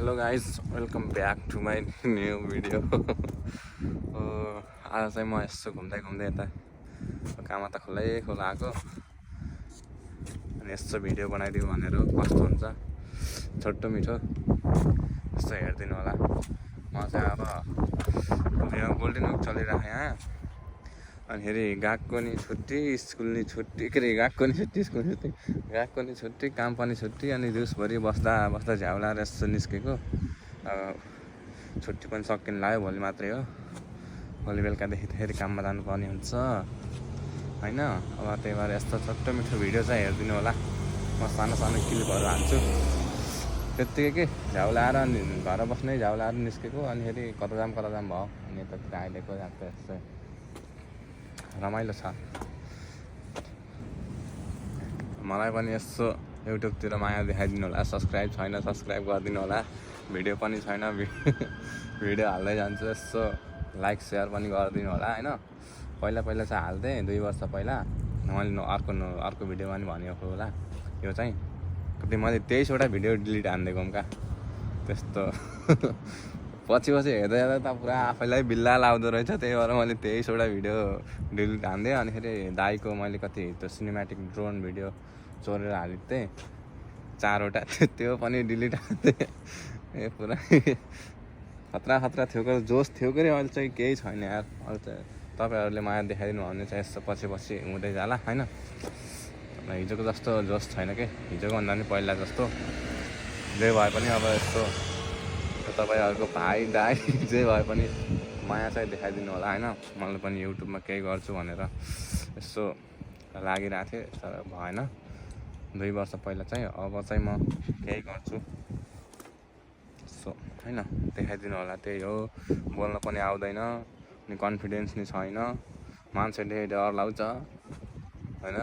Hello guys welcome back to my new video. आज चाहिँ म यसो घुम्दै घुम्दै यता कामाता खोलै खोला आएको अनि यसो भिडियो बनाइदिउँ भनेर कस्तो हुन्छ छोटो मिठो यस्तो हेरिदिनु होला। म चाहिँ अब यहाँ गोल्डन विक चलिरहेको यहाँ अनि फेरि गएको नि छुट्टी स्कुल नि छुट्टी के अरे गएको नि छुट्टी स्कुल छुट्टी गएको नि छुट्टी काम पनि छुट्टी अनि दिउँसभरि बस्दा बस्दा झ्याउलाएर यसो निस्केको। छुट्टी पनि सकिन लाग्यो, भोलि मात्रै हो। भोलि बेलुकादेखि फेरि काममा जानुपर्ने हुन्छ होइन। अब त्यही भएर यस्तो छोटो मिठो भिडियो चाहिँ हेरिदिनु होला। म सानो सानो क्लिपहरू हाल्छु त्यत्तिकै के झ्याउलाएर अनि घर बस्नै झ्याउलाएर निस्केको अनि फेरि कता जाम भयो अनि यतातिर अहिलेको जान्छ यस्तो रमाइलो छ। मलाई पनि यसो युट्युबतिर माया देखाइदिनु होला। सब्सक्राइब छैन सब्सक्राइब गरिदिनु होला। भिडियो पनि छैन भिडियो हाल्दै जान्छु, यसो लाइक सेयर पनि गरिदिनु होला होइन। पहिला पहिला चाहिँ हाल्थेँ 2 वर्ष पहिला, मैले अर्को भिडियोमा पनि भनेको होला। यो चाहिँ कति मैले 23वटा भिडियो डिलिट हानिदिएको क्या त्यस्तो। पछि हेर्दै हेर्दै त पुरा आफैलाई बिल्ला लाउँदो रहेछ। त्यही भएर मैले 23वटा भिडियो डिलिट हानिदिएँ। अनि फेरि दाइको मैले कति त्यो सिनेमेटिक ड्रोन भिडियो चोरेर हालिदिएको थिएँ 4वटा, त्यो पनि डिलिट हानिदिएँ। ए पुरा खतरा थियो कि जोस थियो कि अहिले चाहिँ केही छैन यार। अहिले चाहिँ तपाईँहरूले माया देखाइदिनु भने चाहिँ यस्तो पछि हुँदै जाला होइन। हिजोको जस्तो जोस छैन कि, हिजोको भन्दा पनि पहिला जस्तो। जे भए पनि अब यस्तो तपाईँहरूको भाइ दाइ जे भए पनि माया चाहिँ देखाइदिनु होला होइन। मैले पनि युट्युबमा केही गर्छु भनेर यसो लागिरहेको थिएँ तर भएन 2 वर्ष पहिला चाहिँ। अब चाहिँ म केही गर्छु सो होइन, देखाइदिनु होला। त्यही हो, बोल्न पनि आउँदैन अनि कन्फिडेन्स नि छैन, मान्छेले डर लाउँछ होइन।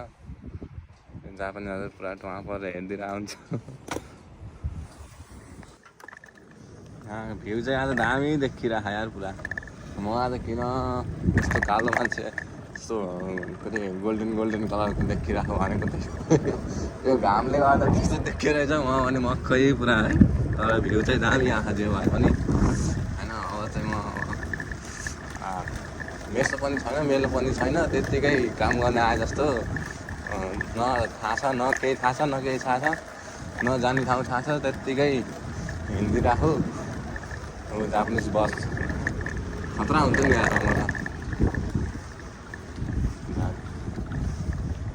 जहाँ पनि हजुर पुरा टुवा परेर हेरिदिरहेको हुन्छ। भ्यू चाहिँ आज दामी देखिरहेको यार पुरा। म आज किन यस्तो कालो मान्छे यस्तो के अरे गोल्डन कलरको देखिरहेको भनेको थिएँ। यो घामले गर्दा त्यस्तो देखियो रहेछ। म भने मक्कै पुरा है, तर भ्यू चाहिँ दामी आँखा जे भए पनि होइन। अब चाहिँ म मेसो पनि छैन मेलो पनि छैन, त्यत्तिकै काम गर्ने आए जस्तो। न थाहा छ न केही थाहा छ न केही थाहा छ, न जाने ठाउँ थाहा छ, त्यत्तिकै हिँडिदिरहेको। हो जापानिज बस खतरा हुन्छ नि यार। मलाई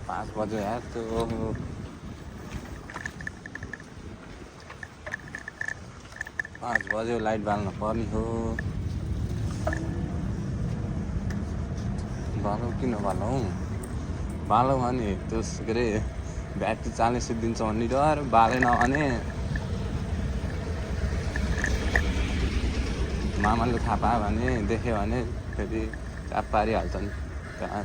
5 बज्यो यार, त्यो 5 बज्यो, लाइट बाल्न पर्ने हो। बालौँ किन बालौँ भने त्यो के अरे ब्याट्री चाल्ने सिद्धिन्छ भन्ने डर, बालेन भने मामाले थाहा पायो भने देख्यो भने फेरि चाप पारिहाल्छन् त्यहाँ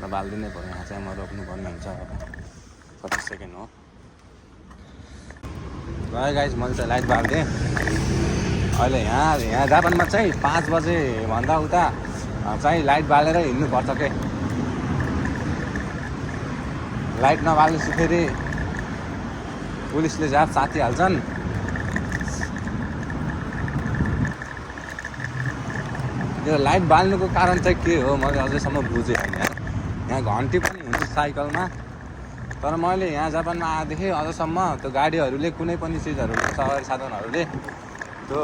र बालिदिनै पर्यो। यहाँ चाहिँ म रोक्नुपर्ने हुन्छ। कति सेकेन्ड हो गयो गाइज, मैले चाहिँ लाइट बालिदिएँ अहिले। यहाँ जापानमा चाहिँ 5 बजे भन्दा उता चाहिँ लाइट बालेर हिँड्नुपर्छ के। लाइट नबालेपछि फेरि पुलिसले जाप साथिहाल्छन्। यो लाइट बाल्नुको कारण चाहिँ के हो मैले अझैसम्म बुझेँ होइन। यहाँ घन्टी पनि हुन्छ साइकलमा, तर मैले यहाँ जापानमा आएदेखि अझसम्म त्यो गाडीहरूले कुनै पनि चिजहरूले सवारी साधनहरूले त्यो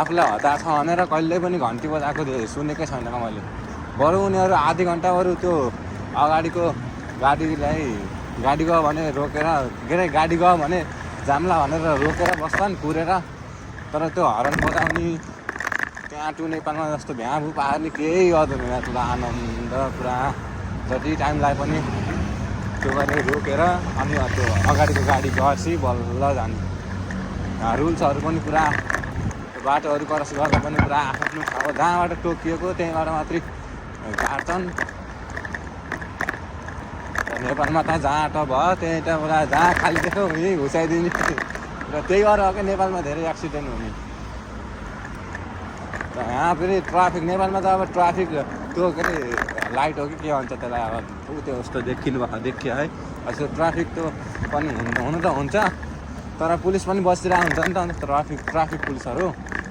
आफूलाई हतार छ भनेर कहिल्यै पनि घन्टी बजाएको सुनेकै छैन क्या मैले। बरु उनीहरू आधी घन्टा बरु त्यो अगाडिको गाडी गयो भने रोकेर के अरे गाडी गयो भने जाम्ला भनेर रोकेर बस्छन् कुरेर। तर त्यो हर्न बजाउने त्यहाँ टु नेपालमा जस्तो भ्याभु पार्ने केही गर्दैन यार। पुरा आनन्द, पुरा जति टाइम लागे पनि त्यो गरेर रोकेर अनि त्यो अगाडिको गाडी गएपछि बल्ल जाने। रुल्सहरू पनि पुरा बाटोहरू क्रस गर्दा पनि पुरा आफ्नो ठाउँ जहाँबाट टोकिएको त्यहीँबाट मात्रै काट्छन्। नेपालमा त जहाँ अटो भयो त्यहीँ त पुरा जहाँ खाली देख्यो यहीँ घुसाइदिने र त्यही भएर हो क्या नेपालमा धेरै एक्सिडेन्ट हुने। र यहाँ फेरि ट्राफिक नेपालमा त अब ट्राफिक त्यो के अरे लाइट हो कि के भन्छ त्यसलाई, अब त्यो जस्तो देखियो है। त्यो ट्राफिक त्यो पनि हुनु त हुन्छ, तर पुलिस पनि बसिरहेको हुन्छ नि त अन्त ट्राफिक पुलिसहरू।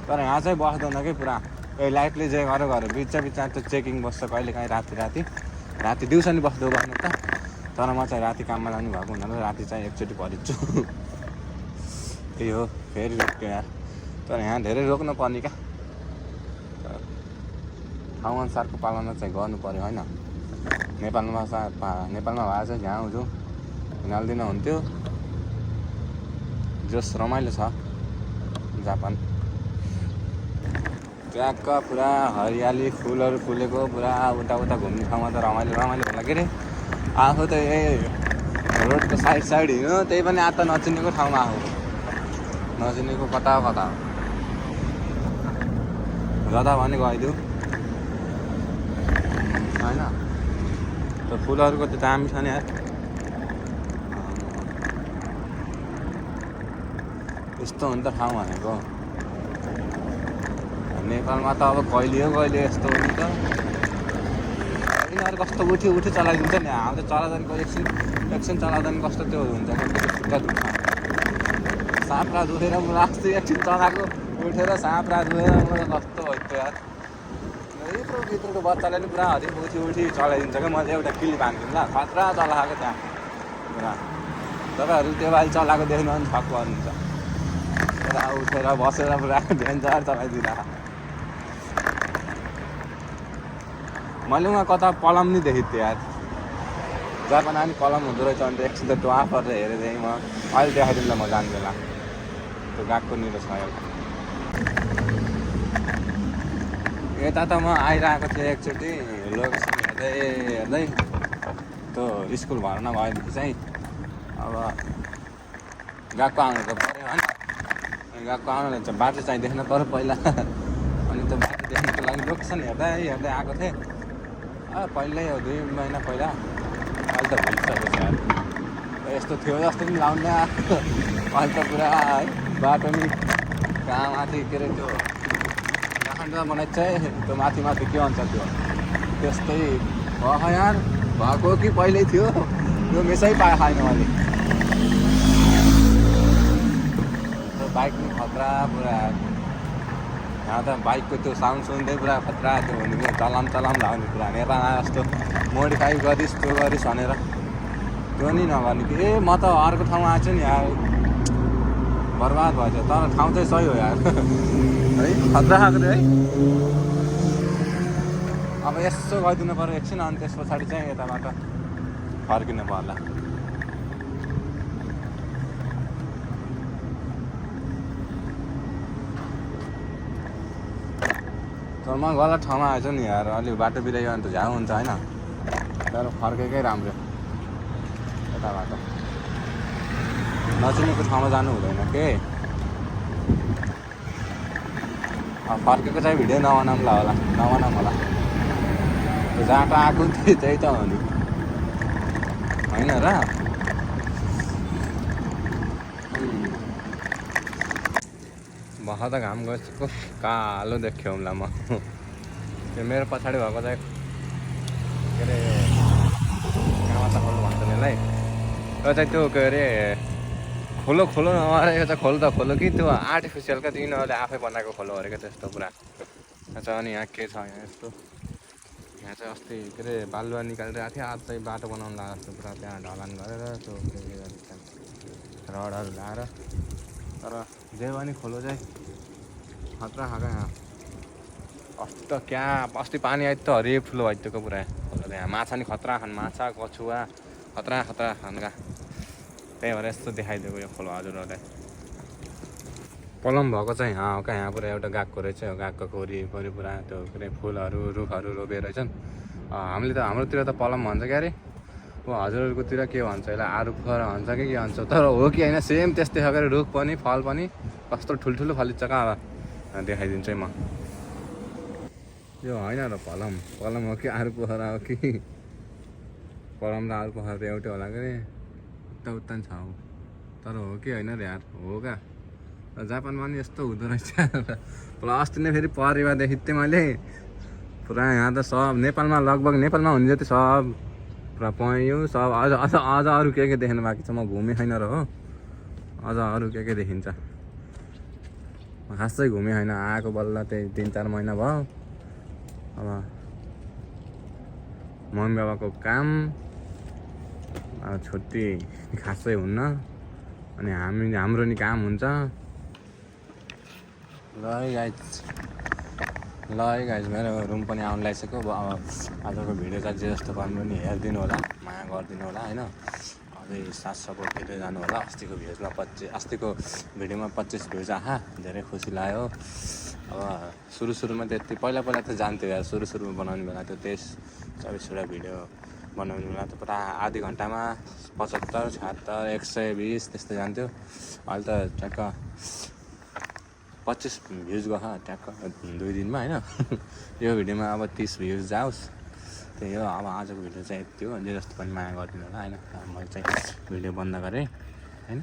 तर यहाँ चाहिँ बस्दैन कि पुरा ए लाइटले जे गरेर बिचमा त्यो चेकिङ बस्छ कहिलेकाहीँ राति दिउँसो नि बस्दो गर्नु त। तर म चाहिँ राति काममा जानु भएको हुनाले राति चाहिँ एकचोटि भरिन्छु। त्यही हो फेरि रोक्यो यार। तर यहाँ धेरै रोक्नु पर्ने क्या, ठाउँ अनुसारको पालना चाहिँ गर्नु पऱ्यो होइन। नेपालमा भए चाहिँ यहाँ हुँदो हिँडाल्दिन हुन्थ्यो। जस रमाइलो छ जापान। ट्र्याकका पुरा हरियाली फुलहरू फुलेको पुरा उता घुम्ने ठाउँमा त रमाइलो होला के अरे। आफू त यही रोडको साइड हिँड्यो त्यही पनि आता नचिनेको ठाउँमा आफू नचिनेको कता जता भने गइदिउँ होइन। त्यो फुलहरूको त दामी छ नि यार। यस्तो हुन्छ ठाउँ भनेको। नेपालमा त अब कहिले यस्तो हुन्छ त यिनीहरू कस्तो उठी चलाइदिन्छ नि। हामी त चलाउँदाको एकछिन चलाउँदा कस्तो त्यो हुन्छ खुट्टा दुख्छ। साँप्रा दुखेर म लास्ट एकछिन चलाएको उठेर साँप्रा दुखेर म कस्तो भयो यार। भित्रको बच्चाले पनि पुरा उठी चलाइदिन्छ क्या। मैले एउटा क्लिप हान्दिउँ ल खतरा चलाएको त्यहाँ पुरा। तपाईँहरू त्यो बाइल चलाएको देख्नु भने छक्क गर्नुहुन्छ। पुरा उठेर बसेर पुरा डेन्जर चलाइदिँदा। मैले उहाँ कता पलम नि देखेको थिएँ यार। जापान पनि पलम हुँदो रहेछ अन्त एकछिन त टुवा परेर हेरेँ थिएँ म। अहिले देखाइदिउँ ल म जाने बेला। त्यो गएको निलो छ एउटा। यता त म आइरहेको थिएँ एकचोटि लोकेसन हेर्दै त्यो स्कुल भर्न भएदेखि चाहिँ अब गएको आउनु त पऱ्यो होइन। गएको आउनु चाहिँ बाटो चाहिँ देख्न पऱ्यो पहिला। अनि त्यो बाटो देख्नुको लागि लोकेसन हेर्दै आएको थिएँ। पहिल्यै हो 2 महिना पहिला। अहिले त भुलिसकेको छ यार। यस्तो थियो जस्तो पनि लाउनु आएको। अहिले त पुरा है बाटो नि कहाँ माथि के अरे त्यो काठमाडौँमा बनाएको चाहिँ त्यो माथि के भन्छ त्यस्तै भयो यार। भएको कि पहिल्यै थियो त्यो मेसै खाएन मैले। त्यो बाइक नि खतरा पुरा। यहाँ त बाइकको त्यो साउन्ड सुन्दै पुरा खतरा त्यो हुने चलाम लाउने पुरा। नेपालमा जस्तो मोडिफाई गरिस् त्यो गरिस् भनेर त्यो नि नगर्ने कि। ए म त अर्को ठाउँमा आएको छु नि यार बर्बाद भएछ। तर ठाउँ चाहिँ सही हो यार है खतरा खाएको थियो है। अब यसो गरिदिनु पऱ्यो एकछिन अनि त्यस पछाडि चाहिँ यताबाट फर्किनु पर्ला। तर म गलत ठाउँमा आएछु नि यार। अलिक बाटो बिरायो भने त झ्याउ हुन्छ होइन। तर फर्केकै राम्रो यताबाट। नचिनेको ठाउँमा जानु हुँदैन के। फर्केको चाहिँ भिडियो नबनाऊँ होला। त्यो जहाँ आएको त्यही त हो नि होइन र। भख त घाम गएको कालो देख्यो होला म। त्यो मेरो पछाडि भएको चाहिँ के अरे कहाँ त खोलो भन्छ नि यसलाई। त्यो चाहिँ त्यो के अरे खोलो नभएर चाहिँ खोलो कि त्यो आर्टिफिसियल क्या तिनीहरूले आफै बनाएको खोलो अरे क्या त्यस्तो पुरा। यहाँ चाहिँ अनि यहाँ के छ यहाँ यस्तो यहाँ चाहिँ अस्ति के अरे बालुवा निकालिरहेको थियो। आज चाहिँ बाटो बनाउनु लगाएको जस्तो पुरा त्यहाँ ढलान गरेर त्यो रडहरू लाएर। तर जे पनि खोलो चाहिँ खतरा खाएको यहाँ। अस्ति त क्या अस्ति पानी आयो त हरियो ठुलो भइदिएको पुरा खोलो। यहाँ माछा नि खतरा खानु माछा कछुवा खतरा खानुका। त्यही भएर यस्तो देखाइदिएको यो खोलो हजुरहरूलाई। पलम भएको चाहिँ यहाँ हो क्या। यहाँ पुरा एउटा गागको रहेछ। गागको वरिपरि पुरा त्यो के अरे फुलहरू रुखहरू रोपेर रहेछन्। हामीले त हाम्रोतिर त पलम भन्छ क्या अरे। हजुरहरूकोतिर के भन्छ यसलाई आरुखर भन्छ कि के भन्छ। तर हो कि होइन सेम त्यस्तै खालको रुख पनि फल पनि कस्तो ठुल्ठुलो फलिन्छ क्या। अब देखाइदिन्छु है म। यो होइन र पलम हो कि आरुखर हो कि। पलम र आरुखर त एउटै होला कि उता छ हो। तर हो कि होइन र यार हो क्या। जापानमा पनि यस्तो हुँदो रहेछ। अस्ति नै फेरि परिवार देखेको थिएँ मैले पुरा। यहाँ त सब नेपालमा लगभग नेपालमा हुने जति सब पुरा पाइयो सब। अझ अरू के देख्नु बाँकी छ म घुमेँ छैन र हो। अझ अरू के देखिन्छ खासै घुमेँ होइन आएको बल्ल त्यही 3-4 महिना भयो अब मम्मी बाबाको काम छुट्टी खासै हुन्न अनि हाम्रो नि काम हुन्छ ल है गाइज मेरो रुम पनि आउनु लागिसक्यो अब आजको भिडियो चाहिँ जे जस्तो पनि पनि हेरिदिनु होला माया गरिदिनु होला होइन अझै साथ सपोर्ट दिँदै जानु होला अस्तिको भिडियोमा 25 भ्युज आहा धेरै खुसी लाग्यो अब सुरुमा त्यति पहिला त जान्थ्यो यार सुरुमा बनाउने बेला त्यो 23-24वटा भिडियो बनाउने बेला त पुरा आधी घन्टामा 75, 76, 120 त्यस्तो जान्थ्यो अहिले त ट्याक्क 25 भ्युज गयो ट्याक्क 2 दिनमा होइन यो भिडियोमा अब 30 भ्युज जाओस् त्यही हो अब आजको भिडियो चाहिँ यति हो जे जस्तो पनि माया गरिदिनु होला होइन मैले चाहिँ भिडियो बन्द गरेँ होइन।